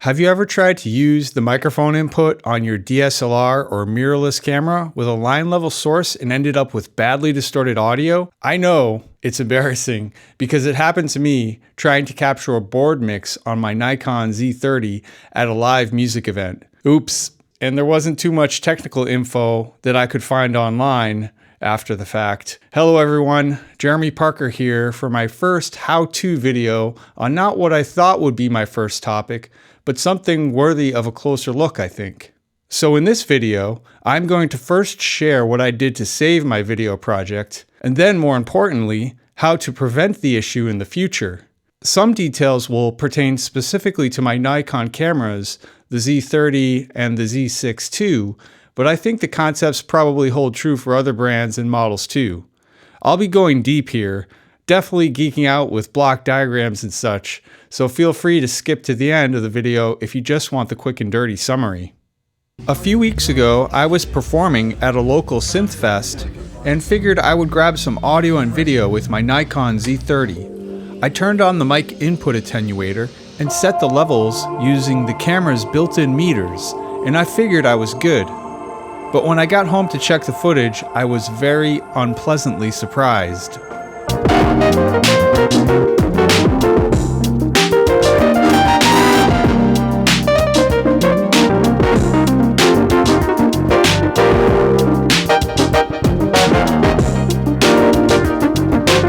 Have you ever tried to use the microphone input on your DSLR or mirrorless camera with a line level source and ended up with badly distorted audio? I know it's embarrassing because it happened to me trying to capture a board mix on my Nikon Z30 at a live music event. Oops, and there wasn't too much technical info that I could find online after the fact. Hello everyone, Jeremy Parker here for my first how-to video on not what I thought would be my first topic, but something worthy of a closer look, I think. So in this video, I'm going to first share what I did to save my video project, and then more importantly, how to prevent the issue in the future. Some details will pertain specifically to my Nikon cameras, the Z30 and the Z6ii, but I think the concepts probably hold true for other brands and models too. I'll be going deep here, definitely geeking out with block diagrams and such, so feel free to skip to the end of the video if you just want the quick and dirty summary. A few weeks ago, I was performing at a local synth fest and figured I would grab some audio and video with my Nikon Z30. I turned on the mic input attenuator and set the levels using the camera's built-in meters, and I figured I was good. But when I got home to check the footage, I was very unpleasantly surprised.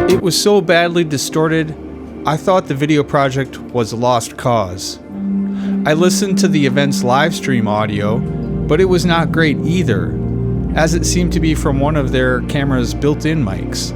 It was so badly distorted, I thought the video project was a lost cause. I listened to the event's live stream audio, but it was not great either, as it seemed to be from one of their camera's built-in mics.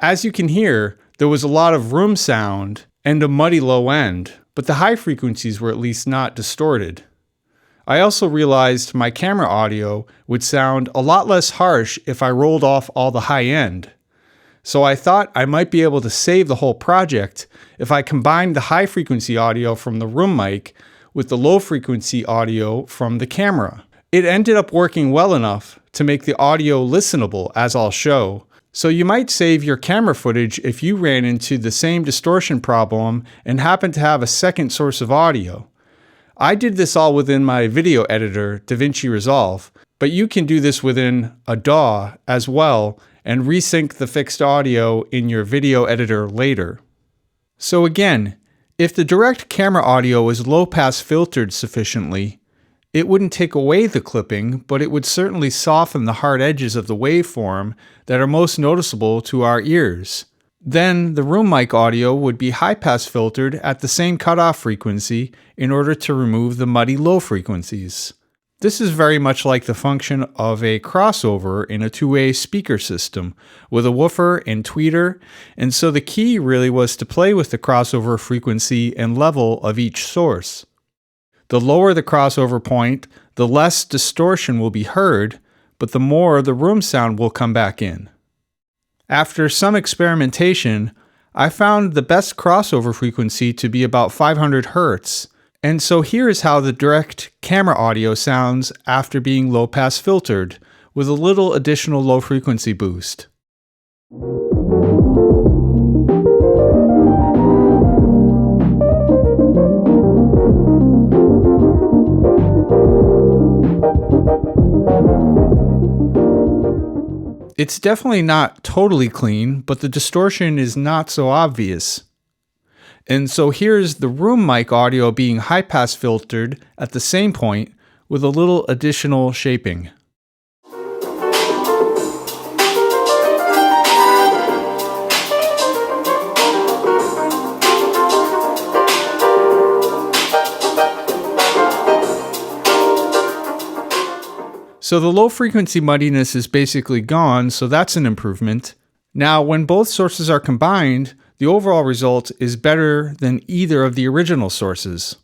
As you can hear, there was a lot of room sound and a muddy low end, but the high frequencies were at least not distorted. I also realized my camera audio would sound a lot less harsh if I rolled off all the high end. So I thought I might be able to save the whole project if I combined the high frequency audio from the room mic with the low frequency audio from the camera. It ended up working well enough to make the audio listenable, as I'll show. So you might save your camera footage if you ran into the same distortion problem and happen to have a second source of audio. I did this all within my video editor, DaVinci Resolve, but you can do this within a DAW as well and resync the fixed audio in your video editor later. So again, if the direct camera audio is low-pass filtered sufficiently, it wouldn't take away the clipping, but it would certainly soften the hard edges of the waveform that are most noticeable to our ears. Then the room mic audio would be high-pass filtered at the same cutoff frequency in order to remove the muddy low frequencies. This is very much like the function of a crossover in a two-way speaker system with a woofer and tweeter, and so the key really was to play with the crossover frequency and level of each source. The lower the crossover point, the less distortion will be heard, but the more the room sound will come back in. After some experimentation, I found the best crossover frequency to be about 500 Hz, and so here is how the direct camera audio sounds after being low-pass filtered, with a little additional low-frequency boost. It's definitely not totally clean, but the distortion is not so obvious. And so here's the room mic audio being high-pass filtered at the same point with a little additional shaping. So the low frequency muddiness is basically gone, so that's an improvement. Now, when both sources are combined, the overall result is better than either of the original sources.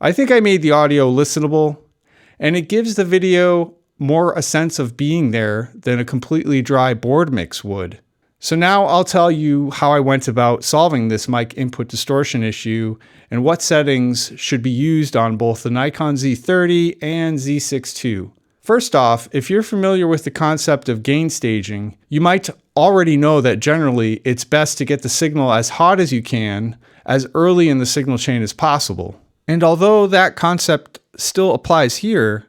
I think I made the audio listenable, and it gives the video more a sense of being there than a completely dry board mix would. So now I'll tell you how I went about solving this mic input distortion issue and what settings should be used on both the Nikon Z30 and Z6ii. First off, if you're familiar with the concept of gain staging, you might already know that generally it's best to get the signal as hot as you can, as early in the signal chain as possible. And although that concept still applies here,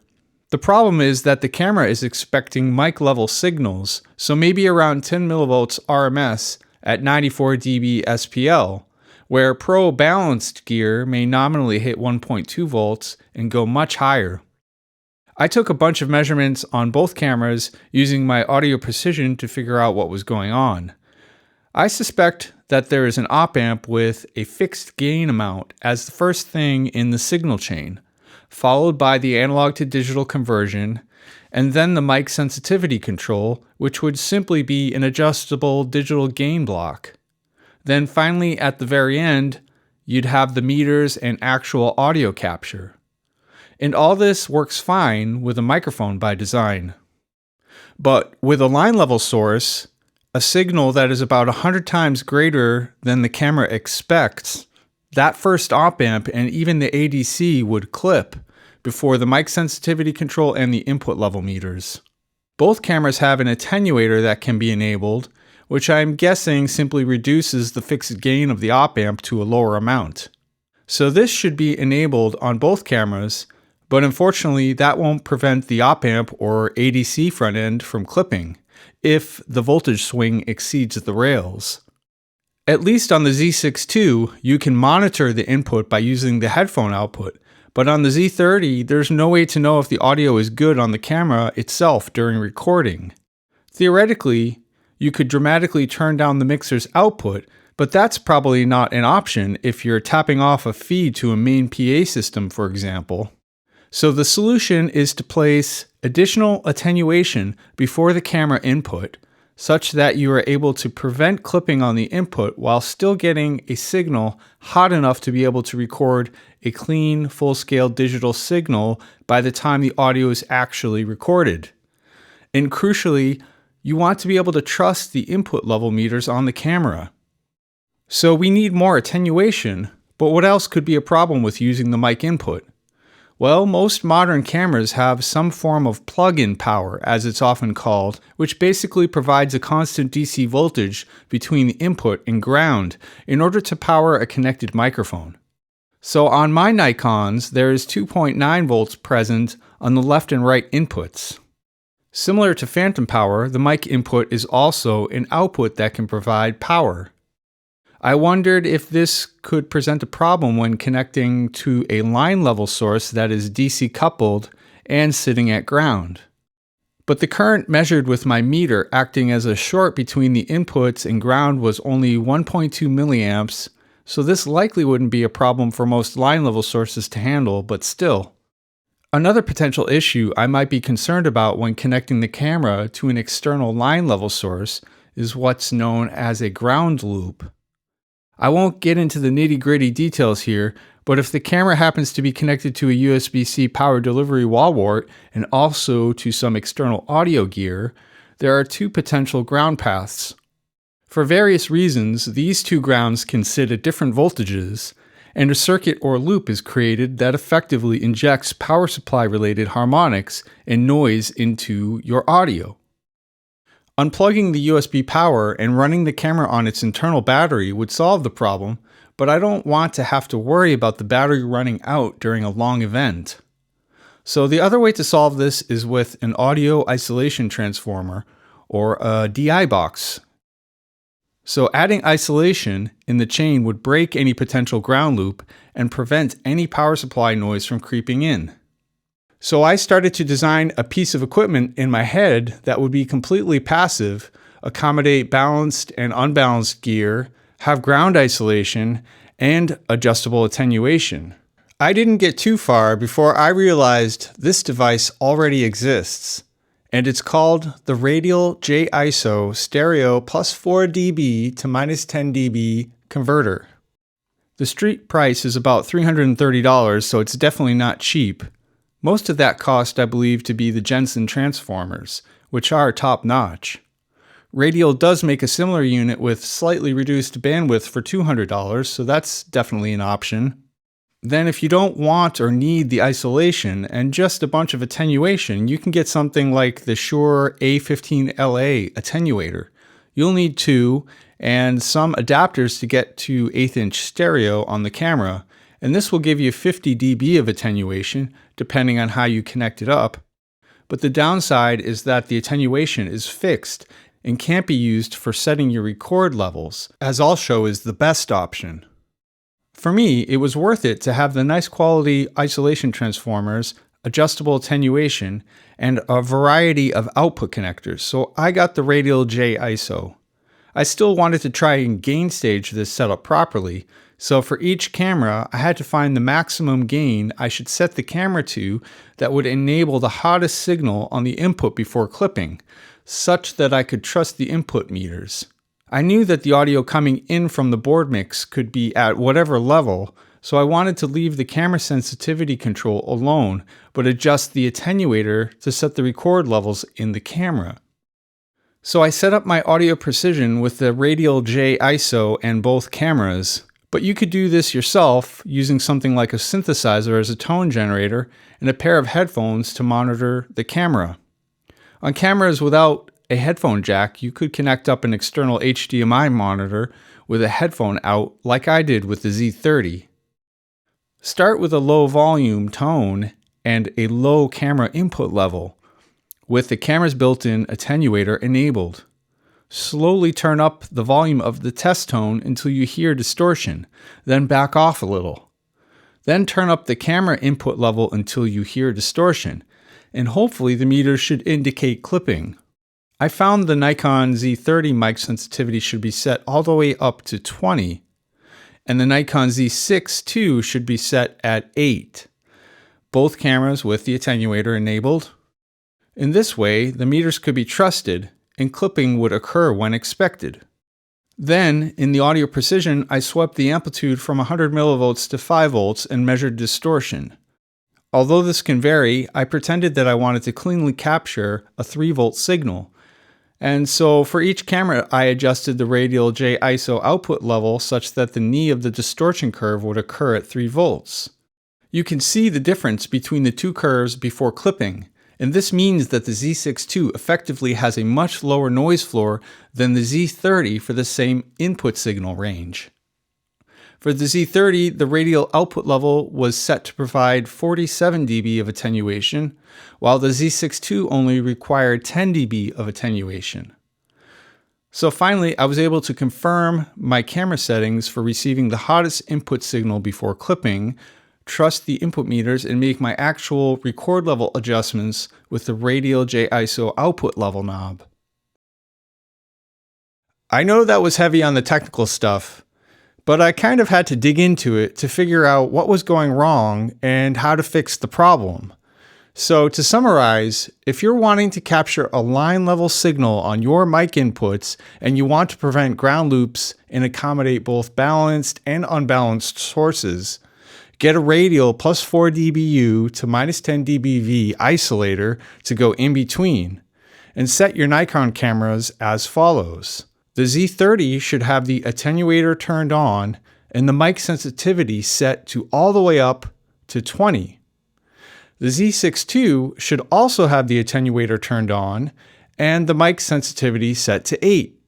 the problem is that the camera is expecting mic level signals, so maybe around 10 millivolts RMS at 94 dB SPL, where pro balanced gear may nominally hit 1.2 volts and go much higher. I took a bunch of measurements on both cameras using my audio precision to figure out what was going on. I suspect that there is an op-amp with a fixed gain amount as the first thing in the signal chain, followed by the analog to digital conversion, and then the mic sensitivity control, which would simply be an adjustable digital gain block. Then finally, at the very end, you'd have the meters and actual audio capture. And all this works fine with a microphone by design. But with a line level source, a signal that is about 100 times greater than the camera expects, that first op-amp and even the ADC would clip before the mic sensitivity control and the input level meters. Both cameras have an attenuator that can be enabled, which I'm guessing simply reduces the fixed gain of the op-amp to a lower amount. So this should be enabled on both cameras, but unfortunately that won't prevent the op-amp or ADC front end from clipping if the voltage swing exceeds the rails. At least on the Z6ii, you can monitor the input by using the headphone output, but on the Z30, there's no way to know if the audio is good on the camera itself during recording. Theoretically, you could dramatically turn down the mixer's output, but that's probably not an option if you're tapping off a feed to a main PA system, for example. So the solution is to place additional attenuation before the camera input, such that you are able to prevent clipping on the input while still getting a signal hot enough to be able to record a clean, full-scale digital signal by the time the audio is actually recorded. And crucially, you want to be able to trust the input level meters on the camera. So we need more attenuation, but what else could be a problem with using the mic input? Well, most modern cameras have some form of plug-in power, as it's often called, which basically provides a constant DC voltage between the input and ground in order to power a connected microphone. So on my Nikons, there is 2.9 volts present on the left and right inputs. Similar to phantom power, the mic input is also an output that can provide power. I wondered if this could present a problem when connecting to a line level source that is DC coupled and sitting at ground. But the current measured with my meter acting as a short between the inputs and ground was only 1.2 milliamps, so this likely wouldn't be a problem for most line level sources to handle, but still. Another potential issue I might be concerned about when connecting the camera to an external line level source is what's known as a ground loop. I won't get into the nitty-gritty details here, but if the camera happens to be connected to a USB-C power delivery wall wart and also to some external audio gear, there are two potential ground paths. For various reasons, these two grounds can sit at different voltages, and a circuit or loop is created that effectively injects power supply-related harmonics and noise into your audio. Unplugging the USB power and running the camera on its internal battery would solve the problem, but I don't want to have to worry about the battery running out during a long event. So the other way to solve this is with an audio isolation transformer, or a DI box. So adding isolation in the chain would break any potential ground loop and prevent any power supply noise from creeping in. So I started to design a piece of equipment in my head that would be completely passive, accommodate balanced and unbalanced gear, have ground isolation, and adjustable attenuation. I didn't get too far before I realized this device already exists, and it's called the Radial J-ISO Stereo plus 4 dB to minus 10 dB converter. The street price is about $330, so it's definitely not cheap. Most of that cost I believe to be the Jensen transformers, which are top-notch. Radial does make a similar unit with slightly reduced bandwidth for $200, so that's definitely an option. Then if you don't want or need the isolation and just a bunch of attenuation, you can get something like the Shure A15LA attenuator. You'll need two and some adapters to get to 1/8" stereo on the camera, and this will give you 50 dB of attenuation depending on how you connect it up. But the downside is that the attenuation is fixed and can't be used for setting your record levels, as I'll show is the best option. For me, it was worth it to have the nice quality isolation transformers, adjustable attenuation, and a variety of output connectors, so I got the Radial J ISO. I still wanted to try and gain stage this setup properly, so for each camera I had to find the maximum gain I should set the camera to that would enable the hottest signal on the input before clipping, such that I could trust the input meters. I knew that the audio coming in from the board mix could be at whatever level, so I wanted to leave the camera sensitivity control alone, but adjust the attenuator to set the record levels in the camera. So I set up my audio precision with the Radial J ISO and both cameras, but you could do this yourself using something like a synthesizer as a tone generator and a pair of headphones to monitor the camera. On cameras without a headphone jack, you could connect up an external HDMI monitor with a headphone out like I did with the Z30. Start with a low volume tone and a low camera input level, with the camera's built-in attenuator enabled. Slowly turn up the volume of the test tone until you hear distortion, then back off a little. Then turn up the camera input level until you hear distortion, and hopefully the meter should indicate clipping. I found the Nikon Z30 mic sensitivity should be set all the way up to 20, and the Nikon Z6ii should be set at 8. Both cameras with the attenuator enabled. In this way, the meters could be trusted, and clipping would occur when expected. Then, in the audio precision, I swept the amplitude from 100 millivolts to 5 volts and measured distortion. Although this can vary, I pretended that I wanted to cleanly capture a 3-volt signal, and so for each camera I adjusted the Radial J ISO output level such that the knee of the distortion curve would occur at 3 volts. You can see the difference between the two curves before clipping, and this means that the Z6ii effectively has a much lower noise floor than the Z30 for the same input signal range. For the Z30, the radial output level was set to provide 47 dB of attenuation, while the Z6ii only required 10 dB of attenuation. So finally, I was able to confirm my camera settings for receiving the hottest input signal before clipping, trust the input meters, and make my actual record level adjustments with the Radial J ISO output level knob. I know that was heavy on the technical stuff, but I kind of had to dig into it to figure out what was going wrong and how to fix the problem. So to summarize, if you're wanting to capture a line level signal on your mic inputs and you want to prevent ground loops and accommodate both balanced and unbalanced sources, get a radial plus 4 dBu to minus 10 dBV isolator to go in between, and set your Nikon cameras as follows. The Z30 should have the attenuator turned on and the mic sensitivity set to all the way up to 20. The Z6ii should also have the attenuator turned on and the mic sensitivity set to 8.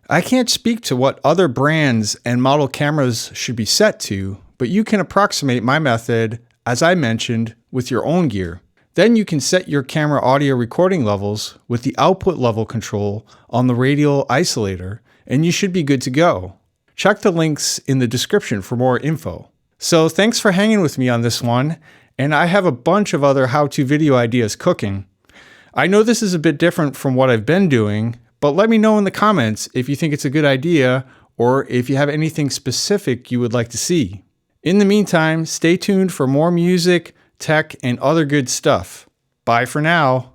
I can't speak to what other brands and model cameras should be set to, but you can approximate my method, as I mentioned, with your own gear. Then you can set your camera audio recording levels with the output level control on the radial isolator, and you should be good to go. Check the links in the description for more info. So thanks for hanging with me on this one, and I have a bunch of other how-to video ideas cooking. I know this is a bit different from what I've been doing, but let me know in the comments if you think it's a good idea or if you have anything specific you would like to see. In the meantime, stay tuned for more music, tech, and other good stuff. Bye for now.